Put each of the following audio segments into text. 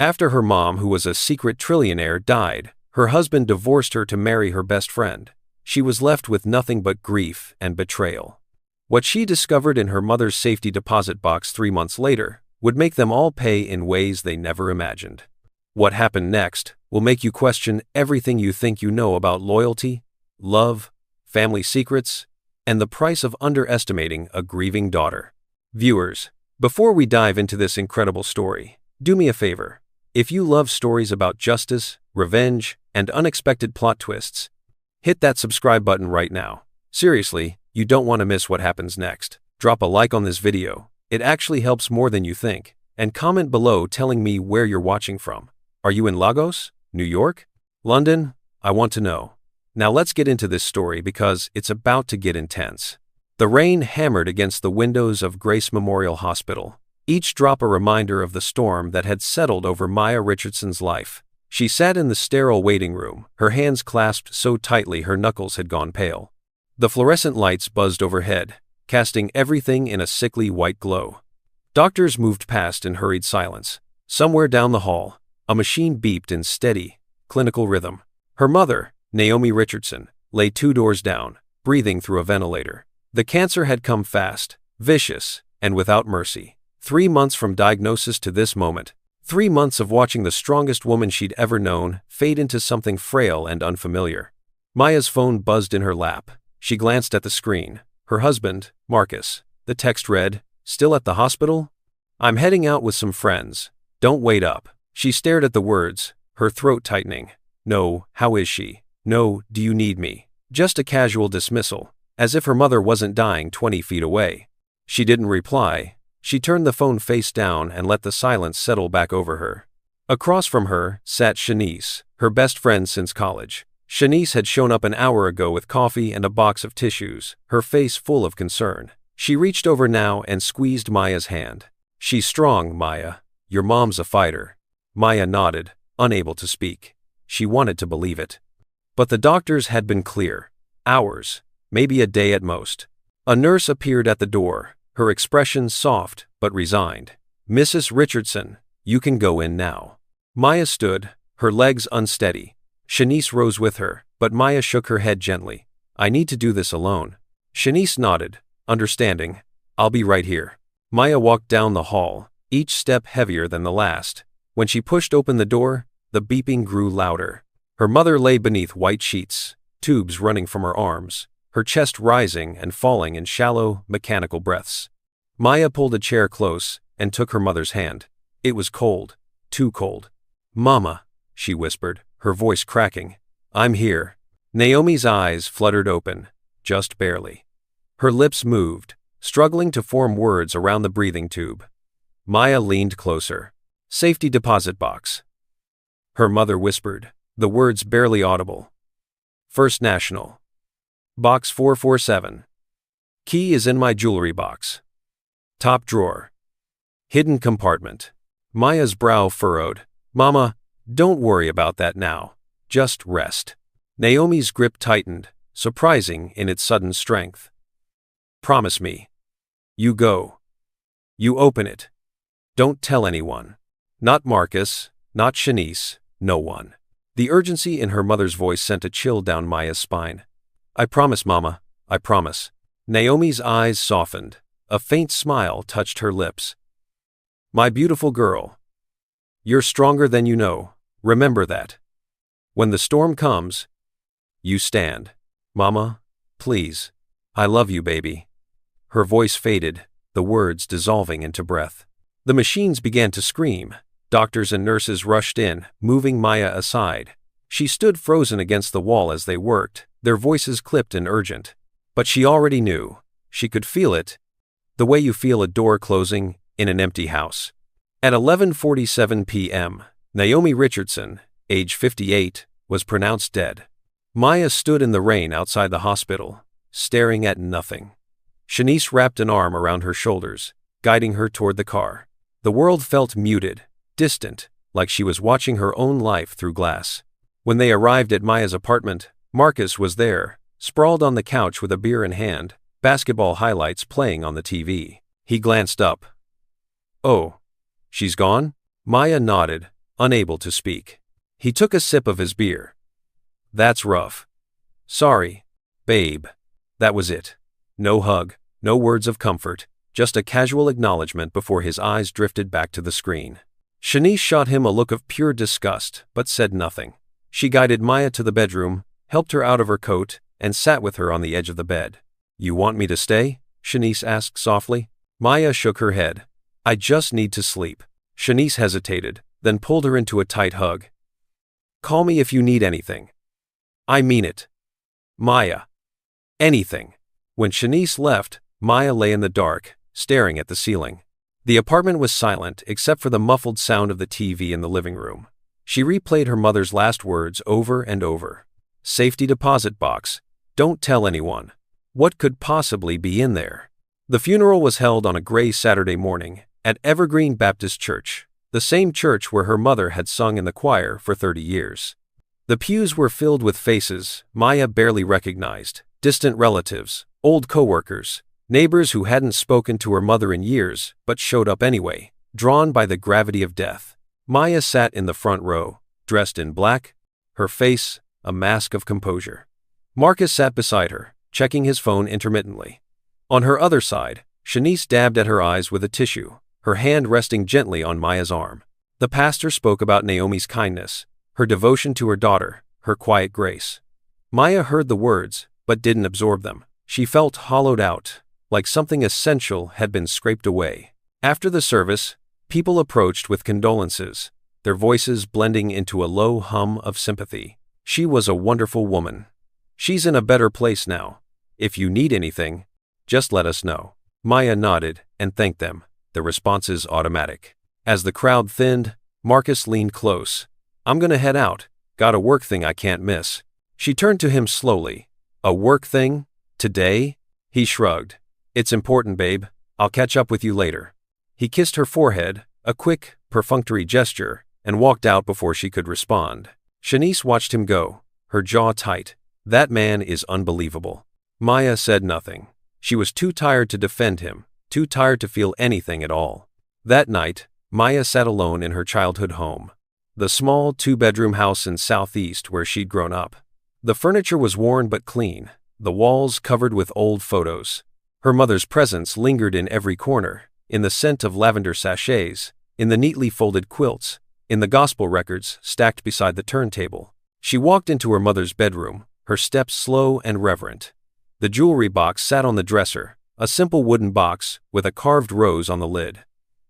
After her mom, who was a secret trillionaire, died, her husband divorced her to marry her best friend. She was left with nothing but grief and betrayal. What she discovered in her mother's safety deposit box 3 months later would make them all pay in ways they never imagined. What happened next will make you question everything you think you know about loyalty, love, family secrets, and the price of underestimating a grieving daughter. Viewers, before we dive into this incredible story, do me a favor. If you love stories about justice, revenge, and unexpected plot twists, hit that subscribe button right now. Seriously, you don't want to miss what happens next. Drop a like on this video. It actually helps more than you think. And comment below telling me where you're watching from. Are you in Lagos, New York, London? I want to know. Now let's get into this story because it's about to get intense. The rain hammered against the windows of Grace Memorial Hospital, each drop a reminder of the storm that had settled over Maya Richardson's life. She sat in the sterile waiting room, her hands clasped so tightly her knuckles had gone pale. The fluorescent lights buzzed overhead, casting everything in a sickly white glow. Doctors moved past in hurried silence. Somewhere down the hall, a machine beeped in steady, clinical rhythm. Her mother, Naomi Richardson, lay 2 doors down, breathing through a ventilator. The cancer had come fast, vicious, and without mercy. 3 months from diagnosis to this moment. 3 months of watching the strongest woman she'd ever known fade into something frail and unfamiliar. Maya's phone buzzed in her lap. She glanced at the screen. Her husband, Marcus. The text read, "Still at the hospital? I'm heading out with some friends. Don't wait up." She stared at the words, her throat tightening. No, how is she? No, do you need me? Just a casual dismissal, as if her mother wasn't dying 20 feet away. She didn't reply. She turned the phone face down and let the silence settle back over her. Across from her sat Shanice, her best friend since college. Shanice had shown up an hour ago with coffee and a box of tissues, her face full of concern. She reached over now and squeezed Maya's hand. "She's strong, Maya. Your mom's a fighter." Maya nodded, unable to speak. She wanted to believe it. But the doctors had been clear. Hours, maybe a day at most. A nurse appeared at the door, her expression soft but resigned. "Mrs. Richardson, you can go in now." Maya stood, her legs unsteady. Shanice rose with her, but Maya shook her head gently. "I need to do this alone." Shanice nodded, understanding. "I'll be right here." Maya walked down the hall, each step heavier than the last. When she pushed open the door, the beeping grew louder. Her mother lay beneath white sheets, tubes running from her arms, her chest rising and falling in shallow, mechanical breaths. Maya pulled a chair close and took her mother's hand. It was cold, too cold. "Mama," she whispered, her voice cracking. "I'm here." Naomi's eyes fluttered open, just barely. Her lips moved, struggling to form words around the breathing tube. Maya leaned closer. "Safety deposit box," her mother whispered, the words barely audible. "First National. Box 447. Key is in my jewelry box. Top drawer. Hidden compartment." Maya's brow furrowed. "Mama, don't worry about that now. Just rest." Naomi's grip tightened, surprising in its sudden strength. "Promise me. You go. You open it. Don't tell anyone. Not Marcus, not Shanice, no one." The urgency in her mother's voice sent a chill down Maya's spine. "I promise, Mama, I promise." Naomi's eyes softened. A faint smile touched her lips. "My beautiful girl. You're stronger than you know, remember that. When the storm comes, you stand." "Mama, please. I love you, baby." Her voice faded, the words dissolving into breath. The machines began to scream. Doctors and nurses rushed in, moving Maya aside. She stood frozen against the wall as they worked, their voices clipped and urgent. But she already knew. She could feel it. The way you feel a door closing in an empty house. At 11:47 p.m., Naomi Richardson, age 58, was pronounced dead. Maya stood in the rain outside the hospital, staring at nothing. Shanice wrapped an arm around her shoulders, guiding her toward the car. The world felt muted, distant, like she was watching her own life through glass. When they arrived at Maya's apartment, Marcus was there, sprawled on the couch with a beer in hand, basketball highlights playing on the TV. He glanced up. "Oh, she's gone?" Maya nodded, unable to speak. He took a sip of his beer. That's rough. Sorry, babe. That was it. No hug, no words of comfort, just a casual acknowledgement before his eyes drifted back to the screen. Shanice shot him a look of pure disgust, but said nothing. She guided Maya to the bedroom, helped her out of her coat, and sat with her on the edge of the bed. You want me to stay? Shanice asked softly. Maya shook her head. I just need to sleep. Shanice hesitated, then pulled her into a tight hug. Call me if you need anything. I mean it. Maya. Anything. When Shanice left, Maya lay in the dark, staring at the ceiling. The apartment was silent except for the muffled sound of the TV in the living room. She replayed her mother's last words over and over. Safety deposit box. Don't tell anyone. What could possibly be in there? The funeral was held on a gray Saturday morning at Evergreen Baptist Church, the same church where her mother had sung in the choir for 30 years. The pews were filled with faces Maya barely recognized, distant relatives, old coworkers, neighbors who hadn't spoken to her mother in years but showed up anyway, drawn by the gravity of death. Maya sat in the front row, dressed in black, her face a mask of composure. Marcus sat beside her, checking his phone intermittently. On her other side, Shanice dabbed at her eyes with a tissue, her hand resting gently on Maya's arm. The pastor spoke about Naomi's kindness, her devotion to her daughter, her quiet grace. Maya heard the words, but didn't absorb them. She felt hollowed out, like something essential had been scraped away. After the service, people approached with condolences, their voices blending into a low hum of sympathy. She was a wonderful woman. She's in a better place now. If you need anything, just let us know. Maya nodded and thanked them, the responses automatic. As the crowd thinned, Marcus leaned close. I'm gonna head out. Got a work thing I can't miss. She turned to him slowly. A work thing? Today? He shrugged. It's important, babe. I'll catch up with you later. He kissed her forehead, a quick, perfunctory gesture, and walked out before she could respond. Shanice watched him go, her jaw tight. That man is unbelievable. Maya said nothing. She was too tired to defend him, too tired to feel anything at all. That night, Maya sat alone in her childhood home, the small two-bedroom house in Southeast where she'd grown up. The furniture was worn but clean, the walls covered with old photos. Her mother's presence lingered in every corner, in the scent of lavender sachets, in the neatly folded quilts, in the gospel records stacked beside the turntable. She walked into her mother's bedroom, her steps slow and reverent. The jewelry box sat on the dresser, a simple wooden box with a carved rose on the lid.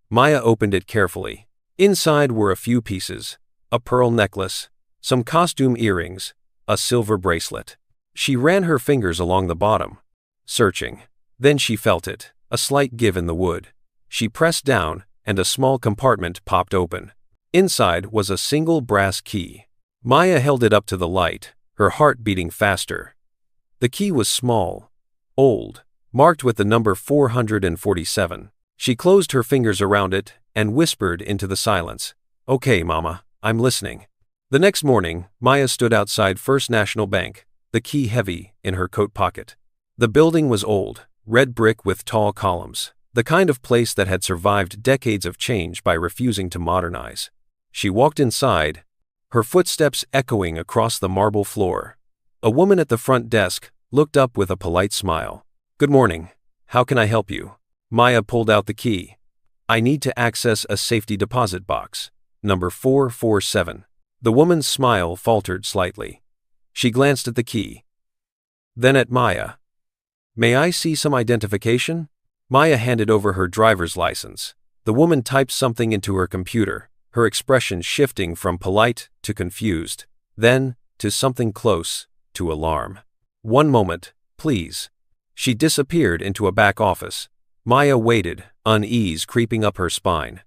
Maya opened it carefully. Inside were a few pieces, a pearl necklace, some costume earrings, a silver bracelet. She ran her fingers along the bottom, searching. Then she felt it, a slight give in the wood. She pressed down, and a small compartment popped open. Inside was a single brass key. Maya held it up to the light, her heart beating faster. The key was small, old, marked with the number 447. She closed her fingers around it and whispered into the silence, "Okay, Mama, I'm listening." The next morning, Maya stood outside First National Bank, the key heavy in her coat pocket. The building was old, red brick with tall columns, the kind of place that had survived decades of change by refusing to modernize. She walked inside, her footsteps echoing across the marble floor. A woman at the front desk looked up with a polite smile. "Good morning. How can I help you?" Maya pulled out the key. "I need to access a safety deposit box. Number 447. The woman's smile faltered slightly. She glanced at the key. Then at Maya. "May I see some identification?" Maya handed over her driver's license. The woman typed something into her computer, her expression shifting from polite to confused, then to something close to alarm. "One moment, please." She disappeared into a back office. Maya waited, unease creeping up her spine.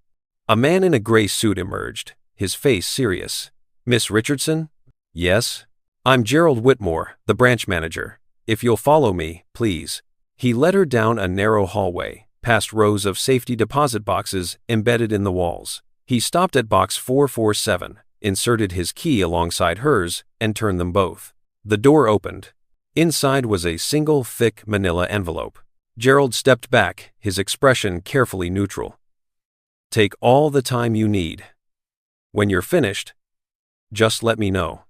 A man in a gray suit emerged, his face serious. "Miss Richardson?" "Yes. I'm Gerald Whitmore, the branch manager. If you'll follow me, please." He led her down a narrow hallway, past rows of safety deposit boxes embedded in the walls. He stopped at box 447, inserted his key alongside hers, and turned them both. The door opened. Inside was a single thick manila envelope. Gerald stepped back, his expression carefully neutral. "Take all the time you need." When you're finished, just let me know.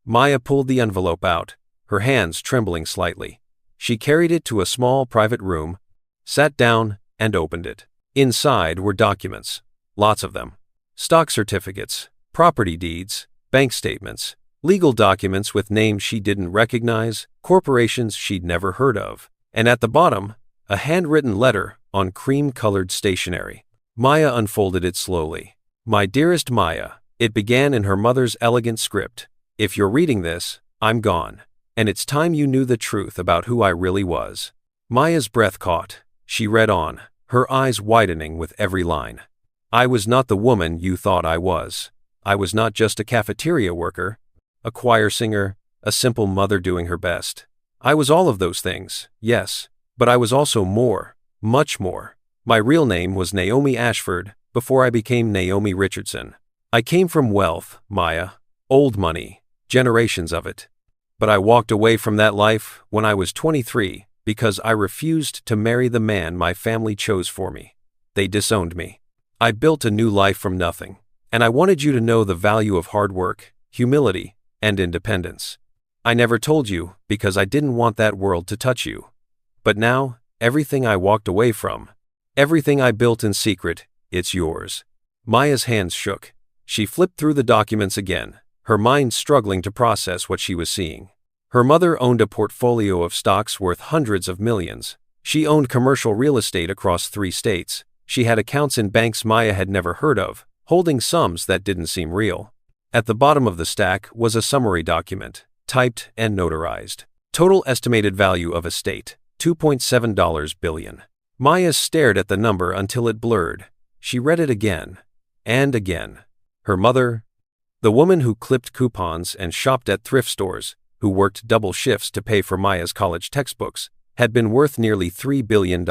Maya pulled the envelope out, her hands trembling slightly. She carried it to a small private room, sat down, and opened it. Inside were documents, lots of them. Stock certificates, property deeds, bank statements, legal documents with names she didn't recognize, corporations she'd never heard of, and at the bottom, a handwritten letter on cream-colored stationery. Maya unfolded it slowly. "My dearest Maya," it began in her mother's elegant script. "If you're reading this, I'm gone, and it's time you knew the truth about who I really was." Maya's breath caught. She read on, her eyes widening with every line. "I was not the woman you thought I was. I was not just a cafeteria worker, a choir singer, a simple mother doing her best. I was all of those things, yes, but I was also more, much more. My real name was Naomi Ashford before I became Naomi Richardson. I came from wealth, Maya, old money, generations of it. But I walked away from that life when I was 23 because I refused to marry the man my family chose for me. They disowned me. I built a new life from nothing, and I wanted you to know the value of hard work, humility, and independence. I never told you because I didn't want that world to touch you. But now, everything I walked away from, everything I built in secret, it's yours." Maya's hands shook. She flipped through the documents again, her mind struggling to process what she was seeing. Her mother owned a portfolio of stocks worth hundreds of millions. She owned commercial real estate across 3 states. She had accounts in banks Maya had never heard of, holding sums that didn't seem real. At the bottom of the stack was a summary document, typed and notarized. Total estimated value of estate, $2.7 billion. Maya stared at the number until it blurred. She read it again, and again. Her mother, the woman who clipped coupons and shopped at thrift stores, who worked double shifts to pay for Maya's college textbooks, had been worth nearly $3 billion.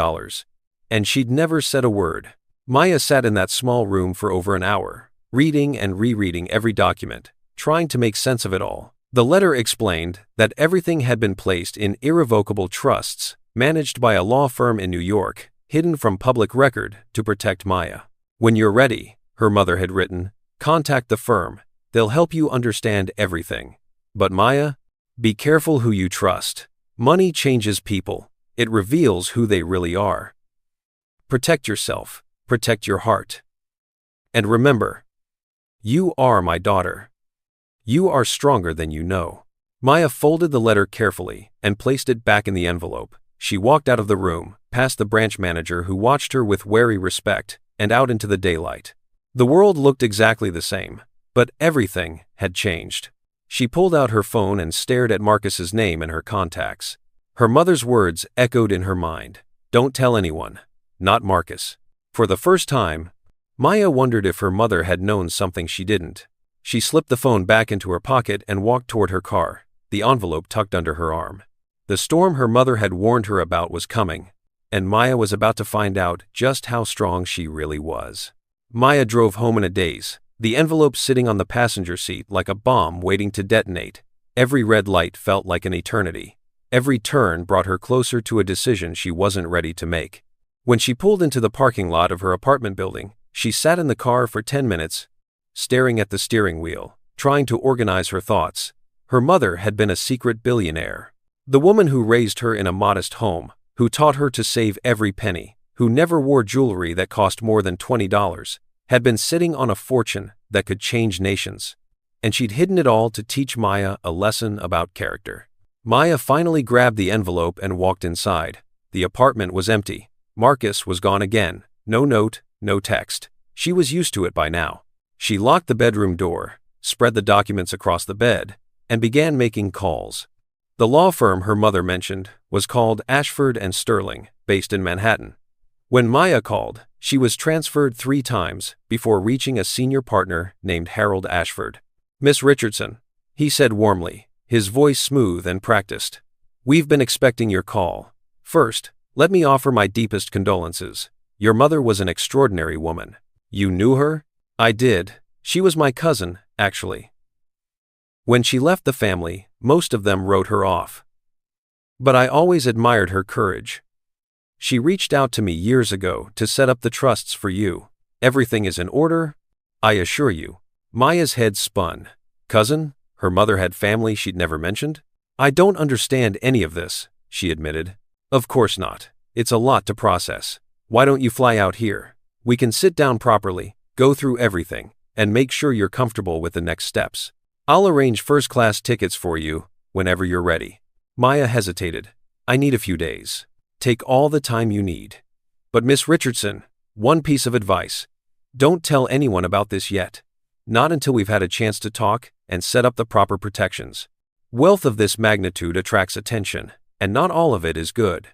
And she'd never said a word. Maya sat in that small room for over an hour, reading and rereading every document, trying to make sense of it all. The letter explained that everything had been placed in irrevocable trusts, managed by a law firm in New York, hidden from public record to protect Maya. "When you're ready," her mother had written, "contact the firm. They'll help you understand everything. But Maya, be careful who you trust. Money changes people. It reveals who they really are. Protect yourself. Protect your heart. And remember, you are my daughter. You are stronger than you know." Maya folded the letter carefully and placed it back in the envelope. She walked out of the room, past the branch manager who watched her with wary respect, and out into the daylight. The world looked exactly the same, but everything had changed. She pulled out her phone and stared at Marcus's name in her contacts. Her mother's words echoed in her mind. "Don't tell anyone. Not Marcus." For the first time, Maya wondered if her mother had known something she didn't. She slipped the phone back into her pocket and walked toward her car, the envelope tucked under her arm. The storm her mother had warned her about was coming, and Maya was about to find out just how strong she really was. Maya drove home in a daze, the envelope sitting on the passenger seat like a bomb waiting to detonate. Every red light felt like an eternity. Every turn brought her closer to a decision she wasn't ready to make. When she pulled into the parking lot of her apartment building, she sat in the car for 10 minutes, staring at the steering wheel, trying to organize her thoughts. Her mother had been a secret billionaire. The woman who raised her in a modest home, who taught her to save every penny, who never wore jewelry that cost more than $20, had been sitting on a fortune that could change nations. And she'd hidden it all to teach Maya a lesson about character. Maya finally grabbed the envelope and walked inside. The apartment was empty. Marcus was gone again. No note, no text. She was used to it by now. She locked the bedroom door, spread the documents across the bed, and began making calls. The law firm her mother mentioned was called Ashford and Sterling, based in Manhattan. When Maya called, she was transferred 3 times before reaching a senior partner named Harold Ashford. "Miss Richardson," he said warmly, his voice smooth and practiced. "We've been expecting your call. First, let me offer my deepest condolences. Your mother was an extraordinary woman. You knew her?" "I did. She was my cousin, actually. When she left the family, most of them wrote her off. But I always admired her courage. She reached out to me years ago to set up the trusts for you. Everything is in order, I assure you." Maya's head spun. Cousin? Her mother had family she'd never mentioned? I don't understand any of this, she admitted. Of course not. It's a lot to process. Why don't you fly out here? We can sit down properly, go through everything, and make sure you're comfortable with the next steps. I'll arrange first-class tickets for you whenever you're ready. Maya hesitated. I need a few days. Take all the time you need. But Miss Richardson, one piece of advice. Don't tell anyone about this yet. Not until we've had a chance to talk and set up the proper protections. Wealth of this magnitude attracts attention, and not all of it is good.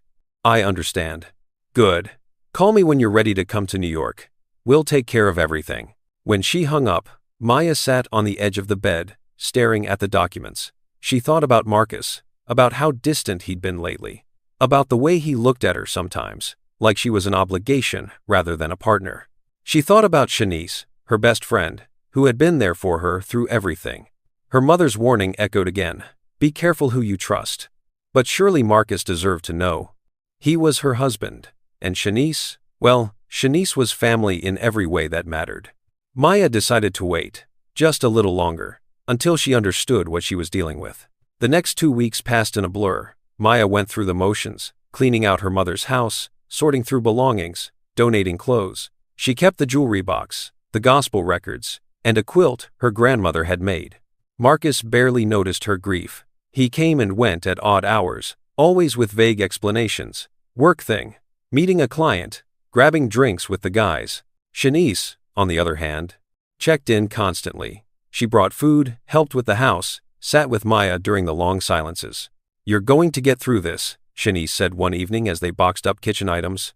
I understand. Good. Call me when you're ready to come to New York. We'll take care of everything. When she hung up, Maya sat on the edge of the bed, staring at the documents. She thought about Marcus, about how distant he'd been lately, about the way he looked at her sometimes, like she was an obligation rather than a partner. She thought about Shanice, her best friend, who had been there for her through everything. Her mother's warning echoed again. Be careful who you trust. But surely Marcus deserved to know. He was her husband. And Shanice? Well, Shanice was family in every way that mattered. Maya decided to wait, just a little longer, until she understood what she was dealing with. The next 2 weeks passed in a blur. Maya went through the motions, cleaning out her mother's house, sorting through belongings, donating clothes. She kept the jewelry box, the gospel records, and a quilt her grandmother had made. Marcus barely noticed her grief. He came and went at odd hours, always with vague explanations. Work thing, meeting a client, grabbing drinks with the guys. Shanice, on the other hand, checked in constantly. She brought food, helped with the house, sat with Maya during the long silences. You're going to get through this, Shanice said one evening as they boxed up kitchen items.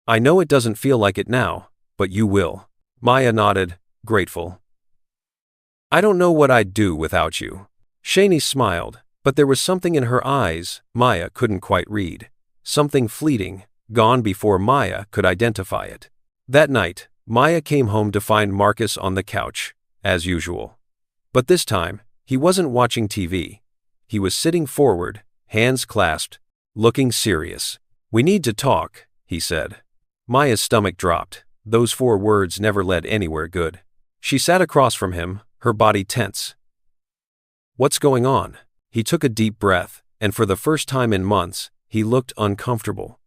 I know it doesn't feel like it now, but you will. Maya nodded, grateful. I don't know what I'd do without you. Shanice smiled, but there was something in her eyes Maya couldn't quite read. Something fleeting, gone before Maya could identify it. That night, Maya came home to find Marcus on the couch, as usual. But this time, he wasn't watching TV. He was sitting forward, hands clasped, looking serious. We need to talk, he said. Maya's stomach dropped. Those 4 words never led anywhere good. She sat across from him, her body tense. What's going on? He took a deep breath, and for the first time in months, he looked uncomfortable.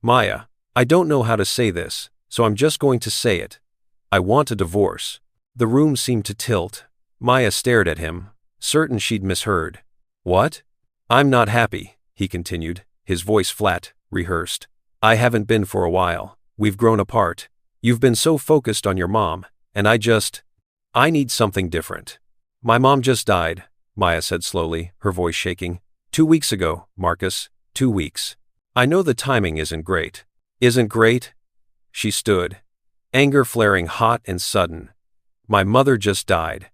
Maya, I don't know how to say this, so I'm just going to say it. I want a divorce. The room seemed to tilt. Maya stared at him, certain she'd misheard. What? I'm not happy, he continued, his voice flat, rehearsed. I haven't been for a while. We've grown apart. You've been so focused on your mom, and I need something different. My mom just died, Maya said slowly, her voice shaking. 2 weeks ago, Marcus, 2 weeks. I know the timing isn't great. Isn't great? She stood, anger flaring hot and sudden. My mother just died.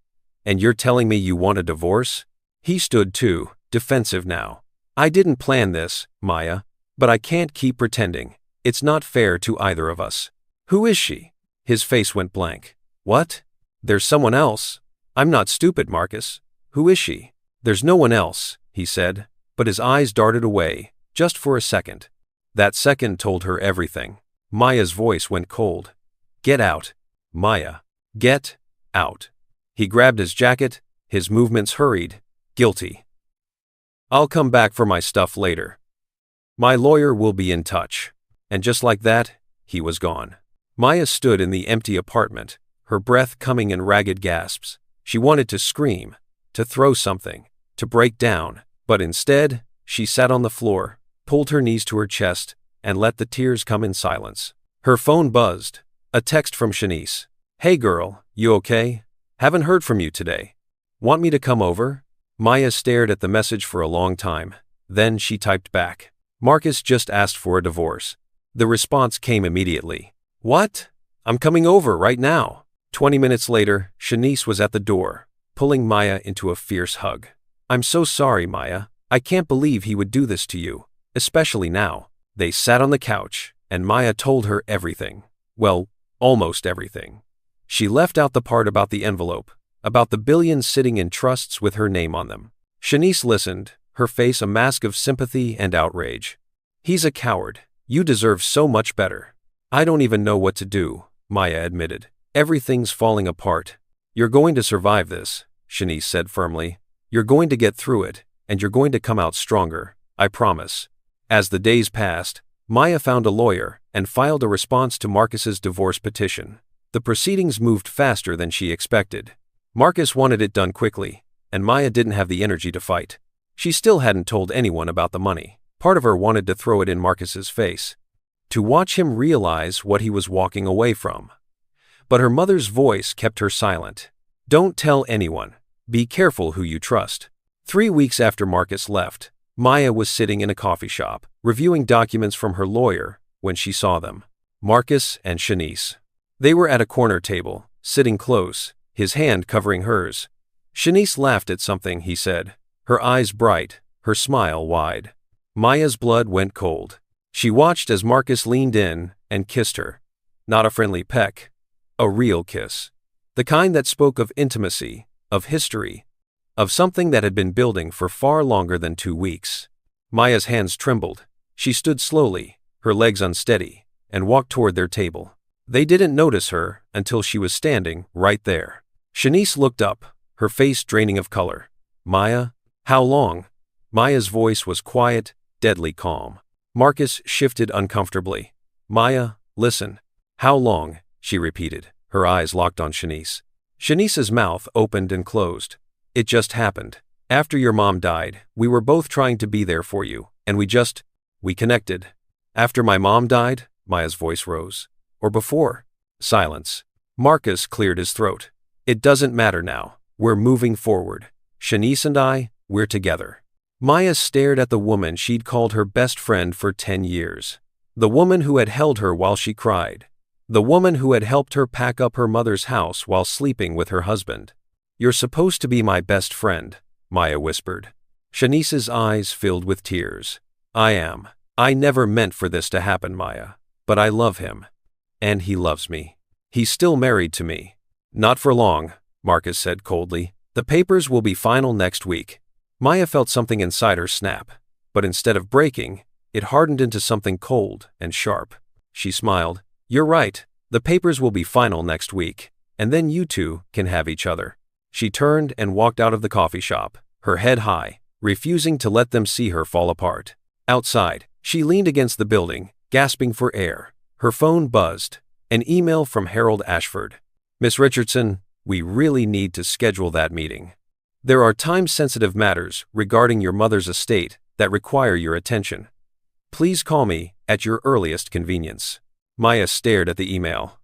And you're telling me you want a divorce? He stood too, defensive now. I didn't plan this, Maya, but I can't keep pretending. It's not fair to either of us. Who is she? His face went blank. What? There's someone else. I'm not stupid, Marcus. Who is she? There's no one else, he said, but his eyes darted away, just for a second. That second told her everything. Maya's voice went cold. Get out. Maya. Get out. He grabbed his jacket, his movements hurried, guilty. I'll come back for my stuff later. My lawyer will be in touch. And just like that, he was gone. Maya stood in the empty apartment, her breath coming in ragged gasps. She wanted to scream, to throw something, to break down, but instead, she sat on the floor, pulled her knees to her chest, and let the tears come in silence. Her phone buzzed. A text from Shanice. Hey girl, you okay? Haven't heard from you today. Want me to come over? Maya stared at the message for a long time. Then she typed back. Marcus just asked for a divorce. The response came immediately. What? I'm coming over right now. 20 minutes later, Shanice was at the door, pulling Maya into a fierce hug. I'm so sorry, Maya. I can't believe he would do this to you, especially now. They sat on the couch, and Maya told her everything. Well, almost everything. She left out the part about the envelope, about the billions sitting in trusts with her name on them. Shanice listened, her face a mask of sympathy and outrage. He's a coward. You deserve so much better. I don't even know what to do, Maya admitted. Everything's falling apart. You're going to survive this, Shanice said firmly. You're going to get through it, and you're going to come out stronger, I promise. As the days passed, Maya found a lawyer and filed a response to Marcus's divorce petition. The proceedings moved faster than she expected. Marcus wanted it done quickly, and Maya didn't have the energy to fight. She still hadn't told anyone about the money. Part of her wanted to throw it in Marcus's face, to watch him realize what he was walking away from. But her mother's voice kept her silent. Don't tell anyone. Be careful who you trust. 3 weeks after Marcus left, Maya was sitting in a coffee shop, reviewing documents from her lawyer, when she saw them. Marcus and Shanice. They were at a corner table, sitting close, his hand covering hers. Shanice laughed at something he said, her eyes bright, her smile wide. Maya's blood went cold. She watched as Marcus leaned in and kissed her. Not a friendly peck. A real kiss. The kind that spoke of intimacy, of history, of something that had been building for far longer than 2 weeks. Maya's hands trembled. She stood slowly, her legs unsteady, and walked toward their table. They didn't notice her until she was standing right there. Shanice looked up, her face draining of color. Maya? How long? Maya's voice was quiet, deadly calm. Marcus shifted uncomfortably. Maya, listen. How long? She repeated, her eyes locked on Shanice. Shanice's mouth opened and closed. It just happened. After your mom died, we were both trying to be there for you, and we connected. After my mom died? Maya's voice rose. Or before? Silence. Marcus cleared his throat. It doesn't matter now. We're moving forward. Shanice and I, we're together. Maya stared at the woman she'd called her best friend for 10 years. The woman who had held her while she cried. The woman who had helped her pack up her mother's house while sleeping with her husband. You're supposed to be my best friend, Maya whispered. Shanice's eyes filled with tears. I am. I never meant for this to happen, Maya. But I love him. And he loves me. He's still married to me. Not for long, Marcus said coldly. The papers will be final next week. Maya felt something inside her snap. But instead of breaking, it hardened into something cold and sharp. She smiled. You're right. The papers will be final next week. And then you two can have each other. She turned and walked out of the coffee shop, her head high, refusing to let them see her fall apart. Outside, she leaned against the building, gasping for air. Her phone buzzed. An email from Harold Ashford. Miss Richardson, we really need to schedule that meeting. There are time-sensitive matters regarding your mother's estate that require your attention. Please call me at your earliest convenience. Maya stared at the email.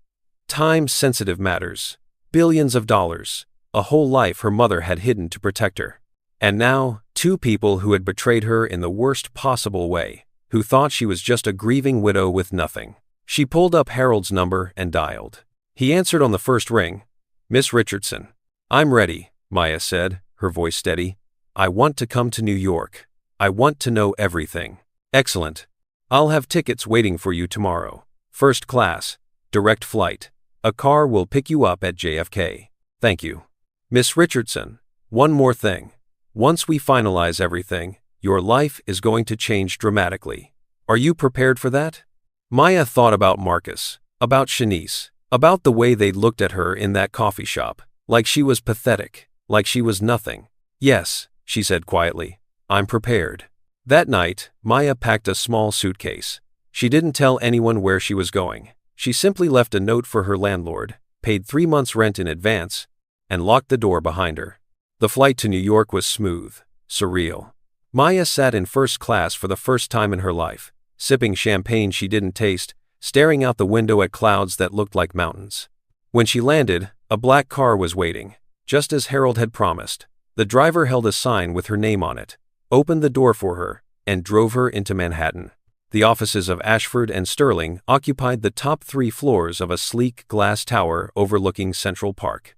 Time-sensitive matters. Billions of dollars. A whole life her mother had hidden to protect her. And now, 2 people who had betrayed her in the worst possible way, who thought she was just a grieving widow with nothing. She pulled up Harold's number and dialed. He answered on the first ring. Miss Richardson. I'm ready, Maya said, her voice steady. I want to come to New York. I want to know everything. Excellent. I'll have tickets waiting for you tomorrow. First class. Direct flight. A car will pick you up at JFK. Thank you. Miss Richardson, one more thing. Once we finalize everything, your life is going to change dramatically. Are you prepared for that? Maya thought about Marcus, about Shanice, about the way they'd looked at her in that coffee shop, like she was pathetic, like she was nothing. Yes, she said quietly, I'm prepared. That night, Maya packed a small suitcase. She didn't tell anyone where she was going. She simply left a note for her landlord, paid 3 months' rent in advance, and locked the door behind her. The flight to New York was smooth, surreal. Maya sat in first class for the first time in her life, sipping champagne she didn't taste, staring out the window at clouds that looked like mountains. When she landed, a black car was waiting, just as Harold had promised. The driver held a sign with her name on it, opened the door for her, and drove her into Manhattan. The offices of Ashford and Sterling occupied the top 3 floors of a sleek glass tower overlooking Central Park.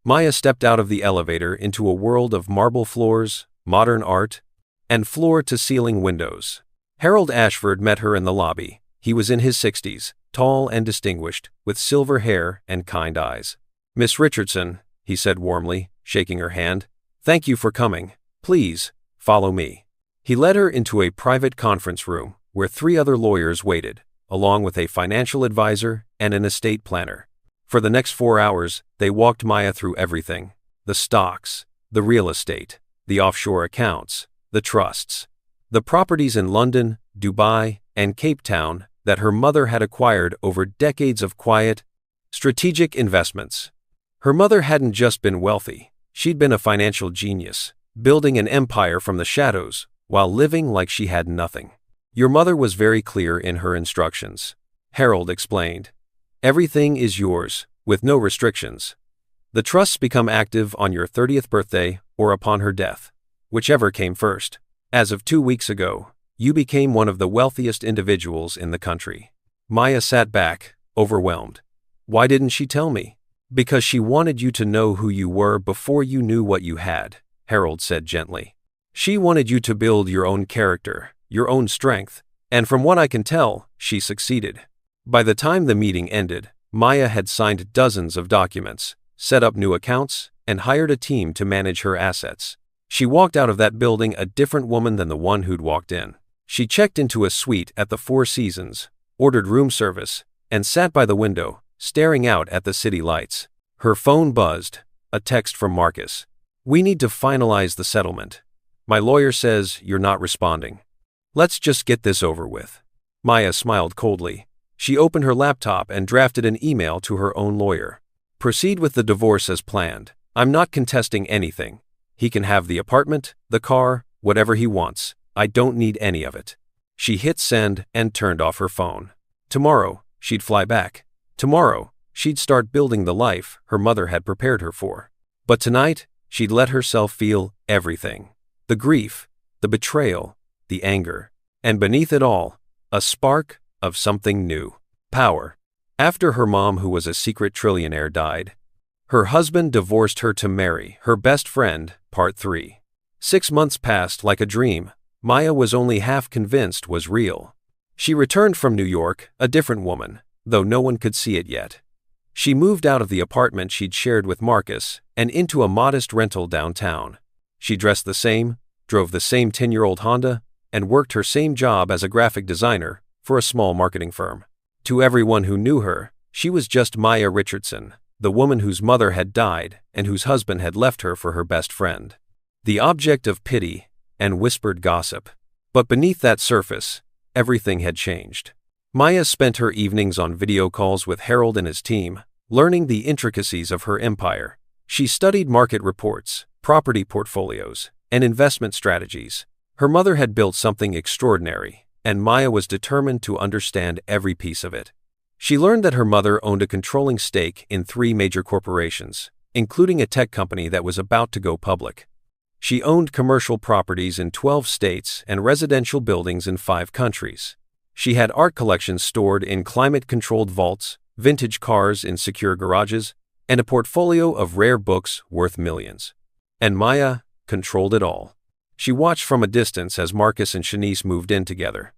Maya stepped out of the elevator into a world of marble floors, modern art, and floor-to-ceiling windows. Harold Ashford met her in the lobby. He was in his 60s, tall and distinguished, with silver hair and kind eyes. Miss Richardson, he said warmly, shaking her hand, thank you for coming. Please, follow me. He led her into a private conference room where 3 other lawyers waited, along with a financial advisor and an estate planner. For the next 4 hours, they walked Maya through everything: the stocks, the real estate, the offshore accounts, the trusts, the properties in London, Dubai, and Cape Town that her mother had acquired over decades of quiet, strategic investments. Her mother hadn't just been wealthy, she'd been a financial genius, building an empire from the shadows while living like she had nothing. Your mother was very clear in her instructions, Harold explained. Everything is yours, with no restrictions. The trusts become active on your 30th birthday or upon her death, whichever came first. As of 2 weeks ago, you became one of the wealthiest individuals in the country. Maya sat back, overwhelmed. Why didn't she tell me? Because she wanted you to know who you were before you knew what you had, Harold said gently. She wanted you to build your own character, your own strength, and from what I can tell, she succeeded. By the time the meeting ended, Maya had signed dozens of documents, set up new accounts, and hired a team to manage her assets. She walked out of that building a different woman than the one who'd walked in. She checked into a suite at the Four Seasons, ordered room service, and sat by the window, staring out at the city lights. Her phone buzzed, a text from Marcus. We need to finalize the settlement. My lawyer says you're not responding. Let's just get this over with. Maya smiled coldly. She opened her laptop and drafted an email to her own lawyer. Proceed with the divorce as planned. I'm not contesting anything. He can have the apartment, the car, whatever he wants. I don't need any of it. She hit send and turned off her phone. Tomorrow, she'd fly back. Tomorrow, she'd start building the life her mother had prepared her for. But tonight, she'd let herself feel everything. The grief, the betrayal, the anger, and beneath it all, a spark of something new. Power. After her mom, who was a secret trillionaire, died, her husband divorced her to marry her best friend. Part 3. 6 months passed like a dream. Maya was only half convinced was real. She returned from New York, a different woman, though no one could see it yet. She moved out of the apartment she'd shared with Marcus and into a modest rental downtown. She dressed the same, drove the same 10-year-old Honda, and worked her same job as a graphic designer for a small marketing firm. To everyone who knew her, she was just Maya Richardson, the woman whose mother had died and whose husband had left her for her best friend. The object of pity and whispered gossip. But beneath that surface, everything had changed. Maya spent her evenings on video calls with Harold and his team, learning the intricacies of her empire. She studied market reports, property portfolios, and investment strategies. Her mother had built something extraordinary, and Maya was determined to understand every piece of it. She learned that her mother owned a controlling stake in 3 major corporations, including a tech company that was about to go public. She owned commercial properties in 12 states and residential buildings in 5 countries. She had art collections stored in climate-controlled vaults, vintage cars in secure garages, and a portfolio of rare books worth millions. And Maya controlled it all. She watched from a distance as Marcus and Shanice moved in together.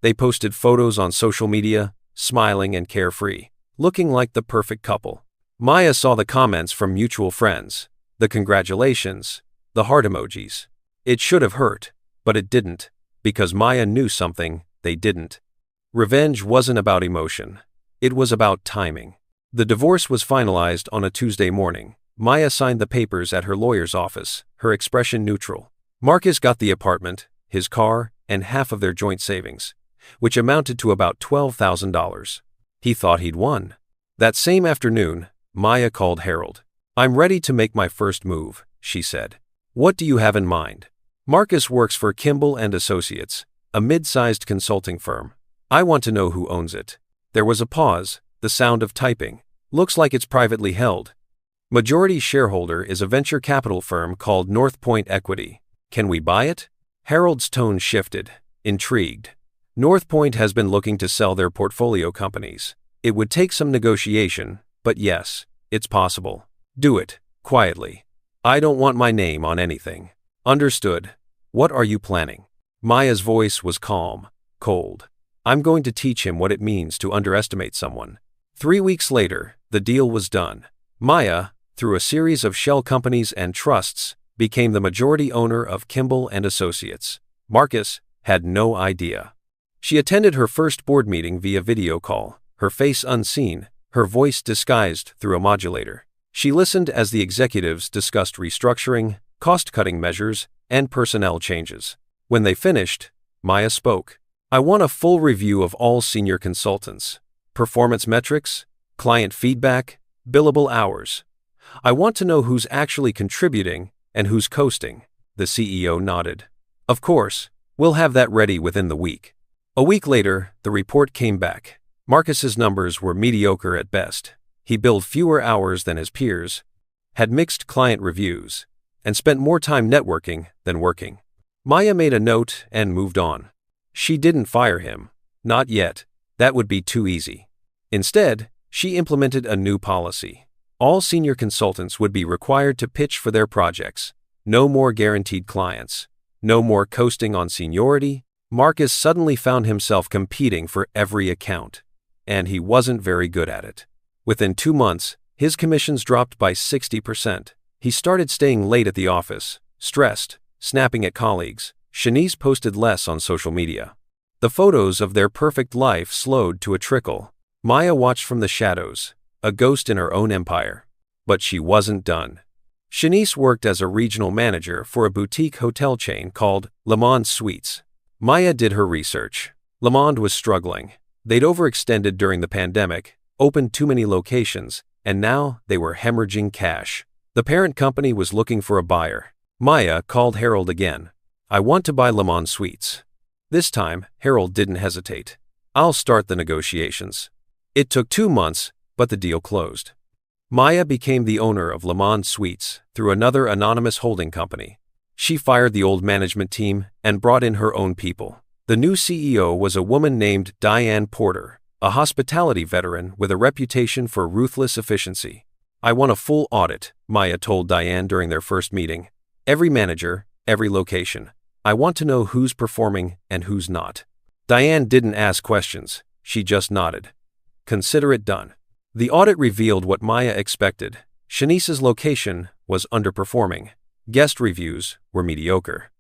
They posted photos on social media, smiling and carefree, looking like the perfect couple. Maya saw the comments from mutual friends, the congratulations, the heart emojis. It should have hurt, but it didn't, because Maya knew something they didn't. Revenge wasn't about emotion. It was about timing. The divorce was finalized on a Tuesday morning. Maya signed the papers at her lawyer's office, her expression neutral. Marcus got the apartment, his car, and half of their joint savings, which amounted to about $12,000. He thought he'd won. That same afternoon, Maya called Harold. I'm ready to make my first move, she said. What do you have in mind? Marcus works for Kimball & Associates, a mid-sized consulting firm. I want to know who owns it. There was a pause, the sound of typing. Looks like it's privately held. Majority shareholder is a venture capital firm called North Point Equity. Can we buy it? Harold's tone shifted, intrigued. North Point has been looking to sell their portfolio companies. It would take some negotiation, but yes, it's possible. Do it, quietly. I don't want my name on anything. Understood. What are you planning? Maya's voice was calm, cold. I'm going to teach him what it means to underestimate someone. 3 weeks later, the deal was done. Maya, through a series of shell companies and trusts, became the majority owner of Kimball & Associates. Marcus had no idea. She attended her first board meeting via video call, her face unseen, her voice disguised through a modulator. She listened as the executives discussed restructuring, cost-cutting measures, and personnel changes. When they finished, Maya spoke. "I want a full review of all senior consultants. Performance metrics, client feedback, billable hours. I want to know who's actually contributing and who's coasting." The CEO nodded. "Of course, we'll have that ready within the week." A week later, the report came back. Marcus's numbers were mediocre at best. He billed fewer hours than his peers, had mixed client reviews, and spent more time networking than working. Maya made a note and moved on. She didn't fire him. Not yet. That would be too easy. Instead, she implemented a new policy. All senior consultants would be required to pitch for their projects. No more guaranteed clients. No more coasting on seniority. Marcus suddenly found himself competing for every account, and he wasn't very good at it. Within 2 months, his commissions dropped by 60%. He started staying late at the office, stressed, snapping at colleagues. Shanice posted less on social media. The photos of their perfect life slowed to a trickle. Maya watched from the shadows, a ghost in her own empire. But she wasn't done. Shanice worked as a regional manager for a boutique hotel chain called Le Monde Suites. Maya did her research. Le Monde was struggling. They'd overextended during the pandemic, opened too many locations, and now they were hemorrhaging cash. The parent company was looking for a buyer. Maya called Harold again. "I want to buy Le Monde Suites." This time, Harold didn't hesitate. "I'll start the negotiations." It took 2 months, but the deal closed. Maya became the owner of Le Monde Suites through another anonymous holding company. She fired the old management team and brought in her own people. The new CEO was a woman named Diane Porter, a hospitality veteran with a reputation for ruthless efficiency. "I want a full audit," Maya told Diane during their first meeting. "Every manager, every location. I want to know who's performing and who's not." Diane didn't ask questions, she just nodded. "Consider it done." The audit revealed what Maya expected. Shanice's location was underperforming. Guest reviews were mediocre.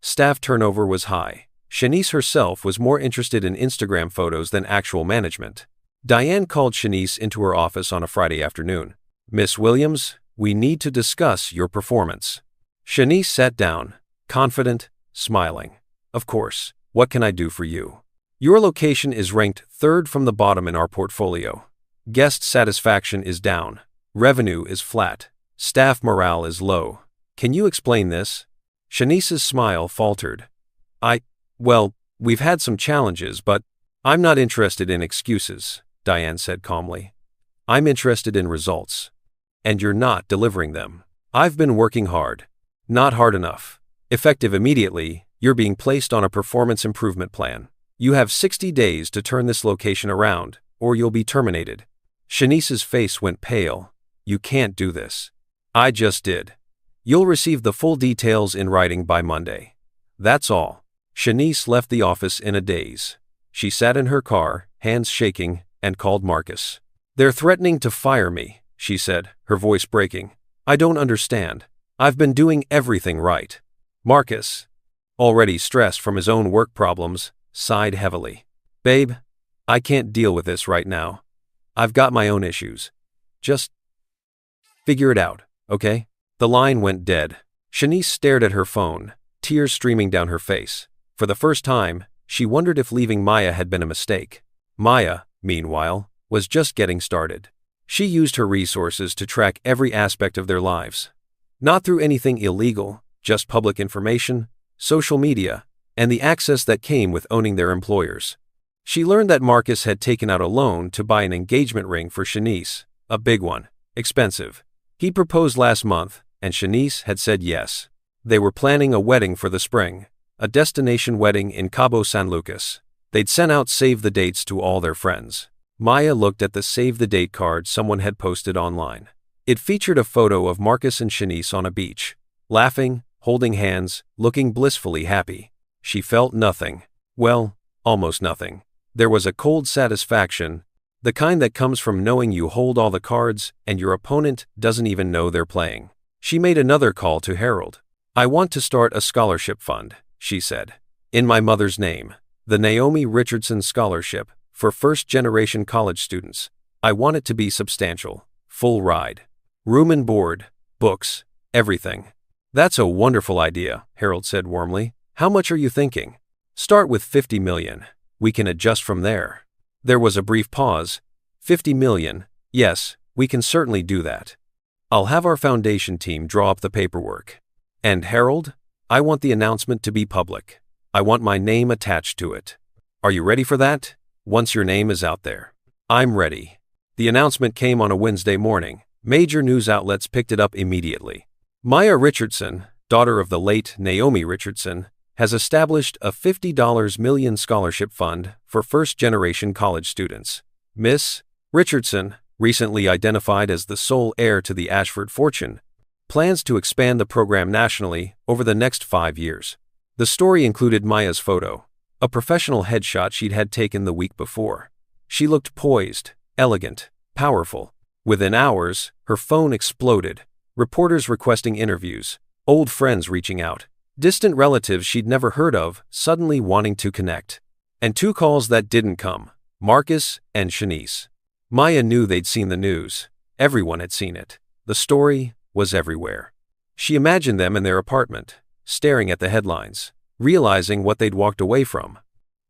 Staff turnover was high. Shanice herself was more interested in Instagram photos than actual management. Diane called Shanice into her office on a Friday afternoon. "Miss Williams, we need to discuss your performance." Shanice sat down, confident, smiling. "Of course, what can I do for you?" "Your location is ranked 3rd from the bottom in our portfolio. Guest satisfaction is down. Revenue is flat. Staff morale is low. Can you explain this?" Shanice's smile faltered. Well, we've had some challenges, but I'm not interested in excuses," Diane said calmly. "I'm interested in results. And you're not delivering them. I've been working hard. Not hard enough. Effective immediately, you're being placed on a performance improvement plan. You have 60 days to turn this location around, or you'll be terminated." Shanice's face went pale. "You can't do this." "I just did. You'll receive the full details in writing by Monday. That's all." Shanice left the office in a daze. She sat in her car, hands shaking, and called Marcus. "They're threatening to fire me," she said, her voice breaking. "I don't understand. I've been doing everything right." Marcus, already stressed from his own work problems, sighed heavily. "Babe, I can't deal with this right now. I've got my own issues. Just figure it out, okay?" The line went dead. Shanice stared at her phone, tears streaming down her face. For the first time, she wondered if leaving Maya had been a mistake. Maya, meanwhile, was just getting started. She used her resources to track every aspect of their lives. Not through anything illegal, just public information, social media, and the access that came with owning their employers. She learned that Marcus had taken out a loan to buy an engagement ring for Shanice, a big one, expensive. He proposed last month, and Shanice had said yes. They were planning a wedding for the spring, a destination wedding in Cabo San Lucas. They'd sent out save the dates to all their friends. Maya looked at the save the date card someone had posted online. It featured a photo of Marcus and Shanice on a beach, laughing, holding hands, looking blissfully happy. She felt nothing. Well, almost nothing. There was a cold satisfaction, the kind that comes from knowing you hold all the cards and your opponent doesn't even know they're playing. She made another call to Harold. "I want to start a scholarship fund," she said. "In my mother's name. The Naomi Richardson Scholarship, for first-generation college students. I want it to be substantial, full ride. Room and board, books, everything. That's a wonderful idea, Harold said warmly. How much are you thinking? Start with 50 million. We can adjust from there. There was a brief pause. 50 million, yes, we can certainly do that. I'll have our foundation team draw up the paperwork. And Harold, I want the announcement to be public. I want my name attached to it. Are you ready for that? Once your name is out there. I'm ready. The announcement came on a Wednesday morning. Major news outlets picked it up immediately. Maya Richardson, daughter of the late Naomi Richardson, has established a $50 million scholarship fund for first-generation college students. Miss Richardson, recently identified as the sole heir to the Ashford fortune, plans to expand the program nationally over the next 5 years. The story included Maya's photo, a professional headshot she'd had taken the week before. She looked poised, elegant, powerful. Within hours, her phone exploded, reporters requesting interviews, old friends reaching out, distant relatives she'd never heard of suddenly wanting to connect. And 2 calls that didn't come, Marcus and Shanice. Maya knew they'd seen the news. Everyone had seen it. The story was everywhere. She imagined them in their apartment, staring at the headlines, realizing what they'd walked away from,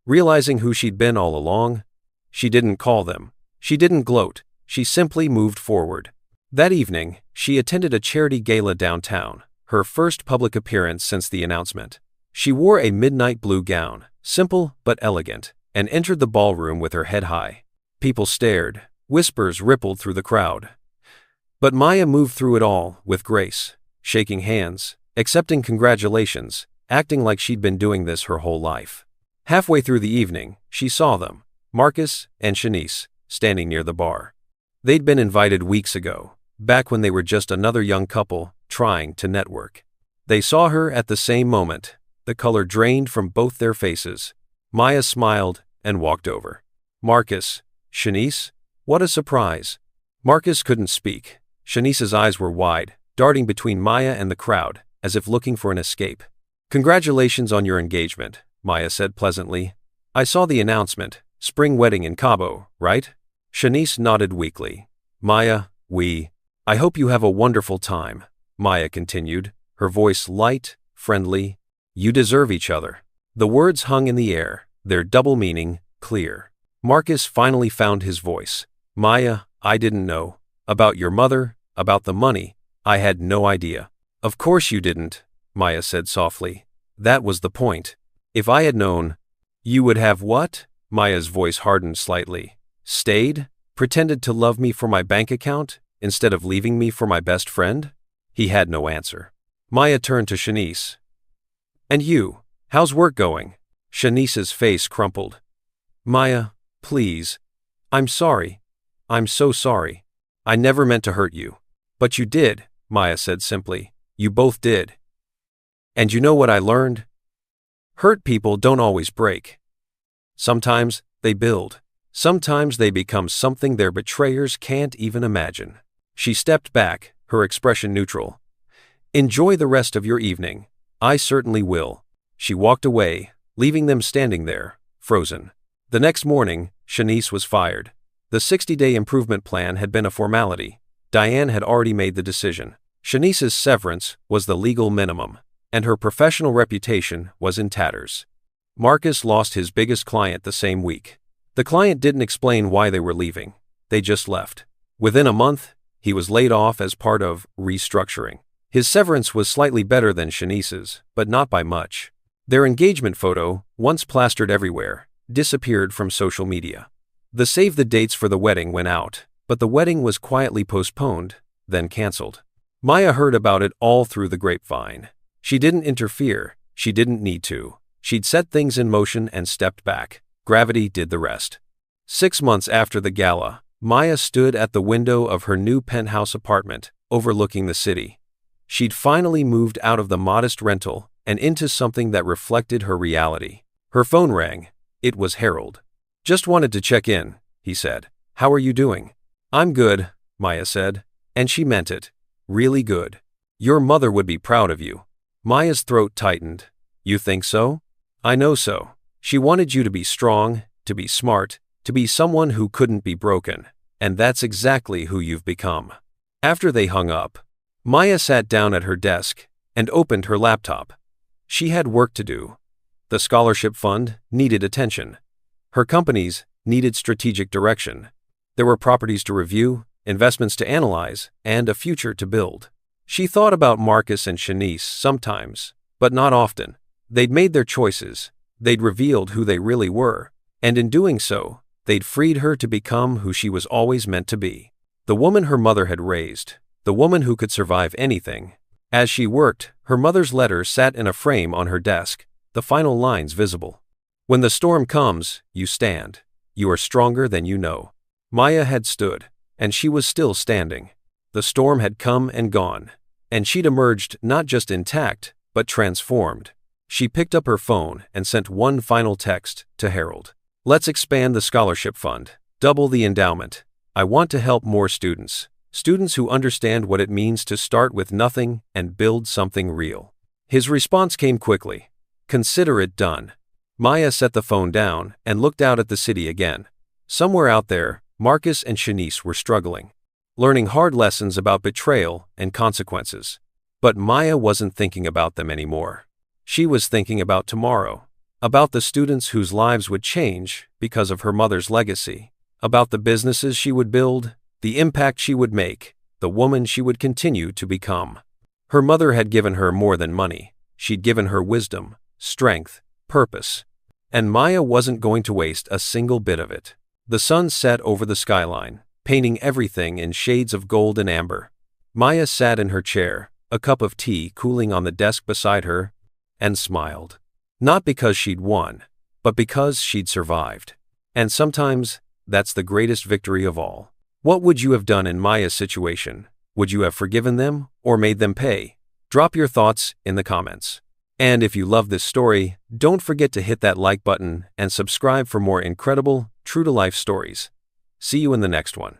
realizing who she'd been all along. She didn't call them. She didn't gloat. She simply moved forward. That evening, she attended a charity gala downtown, her first public appearance since the announcement. She wore a midnight blue gown, simple but elegant, and entered the ballroom with her head high. People stared. Whispers rippled through the crowd. But Maya moved through it all with grace, shaking hands, accepting congratulations, acting like she'd been doing this her whole life. Halfway through the evening, she saw them, Marcus and Shanice, standing near the bar. They'd been invited weeks ago, back when they were just another young couple trying to network. They saw her at the same moment. The color drained from both their faces. Maya smiled and walked over. Marcus, Shanice? What a surprise. Marcus couldn't speak. Shanice's eyes were wide, darting between Maya and the crowd, as if looking for an escape. Congratulations on your engagement, Maya said pleasantly. I saw the announcement, spring wedding in Cabo, right? Shanice nodded weakly. Maya, I hope you have a wonderful time, Maya continued, her voice light, friendly. You deserve each other. The words hung in the air, their double meaning clear. Marcus finally found his voice. Maya, I didn't know. About your mother, about the money, I had no idea. Of course you didn't, Maya said softly. That was the point. If I had known, you would have what? Maya's voice hardened slightly. Stayed? Pretended to love me for my bank account, instead of leaving me for my best friend? He had no answer. Maya turned to Shanice. And you, how's work going? Shanice's face crumpled. Maya, please. I'm sorry. I'm so sorry. I never meant to hurt you. But you did, Maya said simply. You both did. And you know what I learned? Hurt people don't always break. Sometimes they build. Sometimes they become something their betrayers can't even imagine. She stepped back, her expression neutral. Enjoy the rest of your evening. I certainly will. She walked away, leaving them standing there, frozen. The next morning, Shanice was fired. The 60-day improvement plan had been a formality. Diane had already made the decision. Shanice's severance was the legal minimum, and her professional reputation was in tatters. Marcus lost his biggest client the same week. The client didn't explain why they were leaving. They just left. Within a month, he was laid off as part of restructuring. His severance was slightly better than Shanice's, but not by much. Their engagement photo, once plastered everywhere, disappeared from social media. The save the dates for the wedding went out, but the wedding was quietly postponed, then canceled. Maya heard about it all through the grapevine. She didn't interfere. She didn't need to. She'd set things in motion and stepped back. Gravity did the rest. 6 months after the gala, Maya stood at the window of her new penthouse apartment, overlooking the city. She'd finally moved out of the modest rental and into something that reflected her reality. Her phone rang. It was Harold. Just wanted to check in, he said. How are you doing? I'm good, Maya said. And she meant it. Really good. Your mother would be proud of you. Maya's throat tightened. You think so? I know so. She wanted you to be strong, to be smart, to be someone who couldn't be broken. And that's exactly who you've become. After they hung up, Maya sat down at her desk and opened her laptop. She had work to do. The scholarship fund needed attention. Her companies needed strategic direction. There were properties to review, investments to analyze, and a future to build. She thought about Marcus and Shanice sometimes, but not often. They'd made their choices, they'd revealed who they really were, and in doing so, they'd freed her to become who she was always meant to be. The woman her mother had raised, the woman who could survive anything. As she worked, her mother's letter sat in a frame on her desk, the final lines visible. When the storm comes, you stand. You are stronger than you know. Maya had stood, and she was still standing. The storm had come and gone, and she'd emerged not just intact, but transformed. She picked up her phone and sent one final text to Harold. Let's expand the scholarship fund, double the endowment. I want to help more students who understand what it means to start with nothing and build something real. His response came quickly. Consider it done. Maya set the phone down and looked out at the city again. Somewhere out there, Marcus and Shanice were struggling, learning hard lessons about betrayal and consequences. But Maya wasn't thinking about them anymore. She was thinking about tomorrow, about the students whose lives would change because of her mother's legacy, about the businesses she would build, the impact she would make, the woman she would continue to become. Her mother had given her more than money. She'd given her wisdom, strength, purpose. And Maya wasn't going to waste a single bit of it. The sun set over the skyline, painting everything in shades of gold and amber. Maya sat in her chair, a cup of tea cooling on the desk beside her, and smiled. Not because she'd won, but because she'd survived. And sometimes, that's the greatest victory of all. What would you have done in Maya's situation? Would you have forgiven them or made them pay? Drop your thoughts in the comments. And if you love this story, don't forget to hit that like button and subscribe for more incredible, true-to-life stories. See you in the next one.